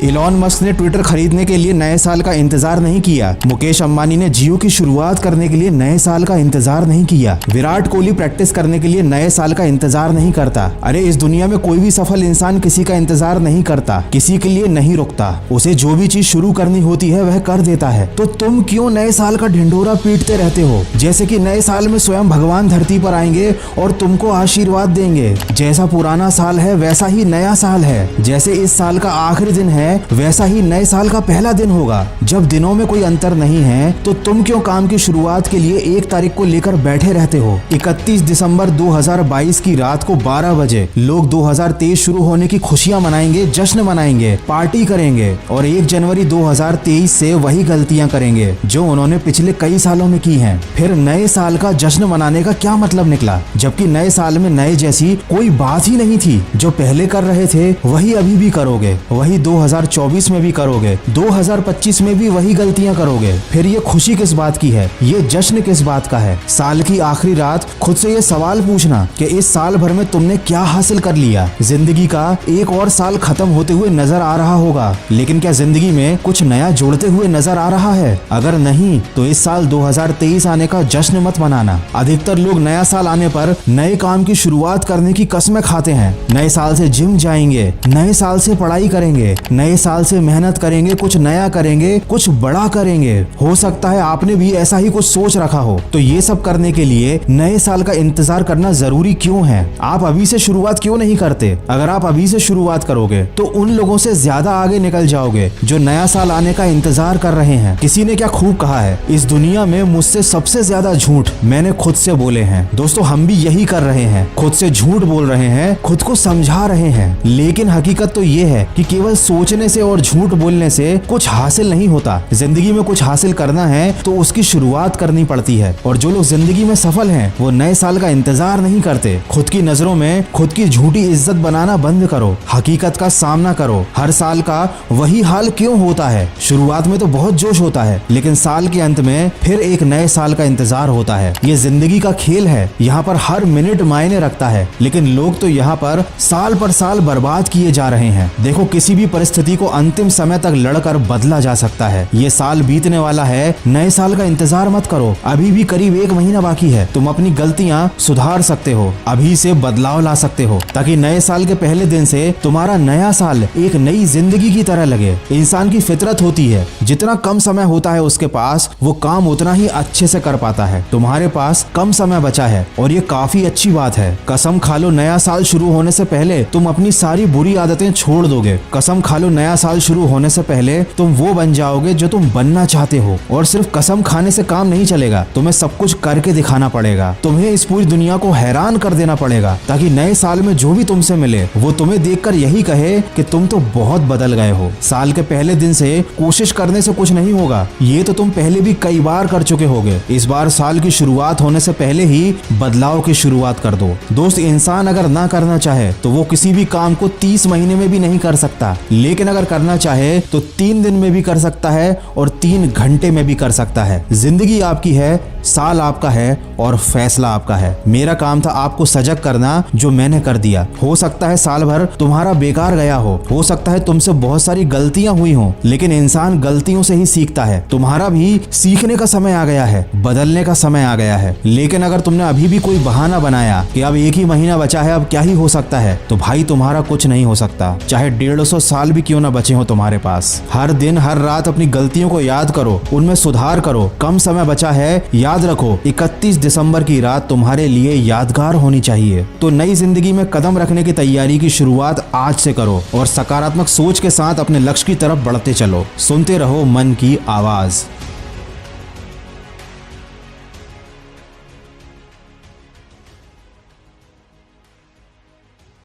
Elon Musk ने Twitter खरीदने के लिए नए साल का इंतजार नहीं किया। मुकेश अंबानी ने जियो की शुरुआत करने के लिए नए साल का इंतजार नहीं किया। विराट कोहली प्रैक्टिस करने के लिए नए साल का इंतजार नहीं करता। अरे इस दुनिया में कोई भी सफल इंसान किसी का इंतजार नहीं करता, किसी के लिए नहीं रुकता। उसे जो भी चीज शुरू करनी होती है वह कर देता है। तो तुम क्यों नए साल का ढिंढोरा पीटते रहते हो? जैसे कि नए साल में स्वयं भगवान धरती पर आएंगे और तुमको आशीर्वाद देंगे। जैसा पुराना साल है वैसा ही नया साल है। जैसे इस साल का आखिरी दिन है वैसा ही नए साल का पहला दिन होगा। जब दिनों में कोई अंतर नहीं है तो तुम क्यों काम की शुरुआत के लिए 1 तारीख को लेकर बैठे रहते हो? 31 दिसंबर 2022 की रात को 12 बजे लोग 2023 शुरू होने की खुशियां मनाएंगे, जश्न मनाएंगे, पार्टी करेंगे और 1 जनवरी 2023 से वही गलतियां करेंगे जो उन्होंने पिछले कई सालों में की हैं। फिर नए साल का जश्न मनाने का क्या मतलब निकला? जबकि नए साल में नए जैसी कोई बात ही नहीं थी। जो पहले कर रहे थे वही अभी भी करोगे, वही 2024 में भी करोगे, 2025 में भी वही गलतियां करोगे। फिर ये खुशी किस बात की है? ये जश्न किस बात का है? साल की आखिरी रात खुद से ये सवाल पूछना कि इस साल भर में तुमने क्या हासिल कर लिया। जिंदगी का एक और साल खत्म होते हुए नजर आ रहा होगा, लेकिन क्या जिंदगी में कुछ नया जोड़ते हुए नजर आ रहा है? अगर नहीं तो इस साल 2023 आने का जश्न मत मनाना। अधिकतर लोग नया साल आने पर नए काम की शुरुआत करने की कसमें खाते हैं। नए साल से जिम जाएंगे, नए साल से पढ़ाई करेंगे, नए साल से मेहनत करेंगे, कुछ नया करेंगे, कुछ बड़ा करेंगे। हो सकता है आपने भी ऐसा ही कुछ सोच रखा हो। तो ये सब करने के लिए नए साल का इंतजार करना जरूरी क्यों है? आप अभी से शुरुआत क्यों नहीं करते? अगर आप अभी से शुरुआत करोगे तो उन लोगों से ज्यादा आगे निकल जाओगे जो नया साल आने का इंतजार कर रहे हैं। किसी ने क्या खूब कहा है, इस दुनिया में मुझसे सबसे ज्यादा झूठ मैंने खुद से बोले हैं। दोस्तों हम भी यही कर रहे हैं, खुद से झूठ बोल रहे हैं, खुद को समझा रहे हैं। लेकिन हकीकत तो ये है कि केवल सोचने से और झूठ बोलने से कुछ हासिल नहीं होता। जिंदगी में कुछ हासिल करना है तो उसकी शुरुआत करनी पड़ती है। और जो लोग जिंदगी में सफल हैं वो नए साल का इंतजार नहीं करते। खुद की नजरों में खुद की झूठी इज्जत बनाना बंद करो, हकीकत का सामना करो। हर साल का वही हाल क्यों होता है? शुरुआत में तो बहुत जोश होता है, लेकिन साल के अंत में फिर एक नए साल का इंतजार होता है। ये जिंदगी का खेल है, यहाँ पर हर मिनट मायने रखता है। लेकिन लोग तो यहाँ पर साल बर्बाद किए जा रहे हैं। देखो किसी भी परिस्थिति को अंतिम समय तक लड़कर बदला जा सकता है। ये साल बीतने वाला है, नए साल का इंतजार मत करो। अभी भी करीब 1 महीना बाकी है। तुम अपनी गलतियां सुधार सकते हो, अभी से बदलाव ला सकते हो, ताकि नए साल के पहले दिन से तुम्हारा नया साल एक नई जिंदगी की तरह लगे। इंसान की फितरत होती है, जितना कम समय होता है उसके पास वो काम उतना ही अच्छे से कर पाता है। तुम्हारे पास कम समय बचा है और ये काफी अच्छी बात है। कसम खा लो नया साल शुरू होने से पहले तुम अपनी सारी बुरी आदतें छोड़ दोगे। कसम खा लो नया साल शुरू होने से पहले तुम वो बन जाओगे जो तुम बनना चाहते हो। और सिर्फ कसम खाने से काम नहीं चलेगा, तुम्हें सब कुछ करके दिखाना पड़ेगा। तुम्हें इस पूरी दुनिया को हैरान कर देना पड़ेगा, ताकि नए साल में जो भी तुमसे मिले वो तुम्हें देखकर यही कहे कि तुम तो बहुत बदल गए हो। साल के पहले दिन से कोशिश करने से कुछ नहीं होगा, ये तो तुम पहले भी कई बार कर चुके होगे। इस बार साल की शुरुआत होने से पहले ही बदलाव की शुरुआत कर दो। दोस्त इंसान अगर ना करना चाहे तो वो किसी भी काम को 30 महीने में भी नहीं कर सकता, लेकिन अगर करना चाहे तो 3 दिन में भी कर सकता है और 3 घंटे में भी कर सकता है। जिंदगी आपकी है, साल आपका है और फैसला आपका है। मेरा काम था आपको सजग करना, जो मैंने कर दिया। हो सकता है साल भर तुम्हारा बेकार गया हो सकता है तुमसे बहुत सारी गलतियां हुई हो, लेकिन इंसान गलतियों से ही सीखता है। तुम्हारा भी सीखने का समय आ गया है, बदलने का समय आ गया है। लेकिन अगर तुमने अभी भी कोई बहाना बनाया कि अब 1 ही महीना बचा है, अब क्या ही हो सकता है, तो भाई तुम्हारा कुछ नहीं हो सकता, चाहे 150 साल भी क्यों ना बचे हो तुम्हारे पास। हर दिन हर रात अपनी गलतियों को याद करो, उनमें सुधार करो। कम समय बचा है, याद रखो 31 दिसंबर की रात तुम्हारे लिए यादगार होनी चाहिए। तो नई जिंदगी में कदम रखने की तैयारी की शुरुआत आज से करो और सकारात्मक सोच के साथ अपने लक्ष्य की तरफ बढ़ते चलो। सुनते रहो मन की आवाज।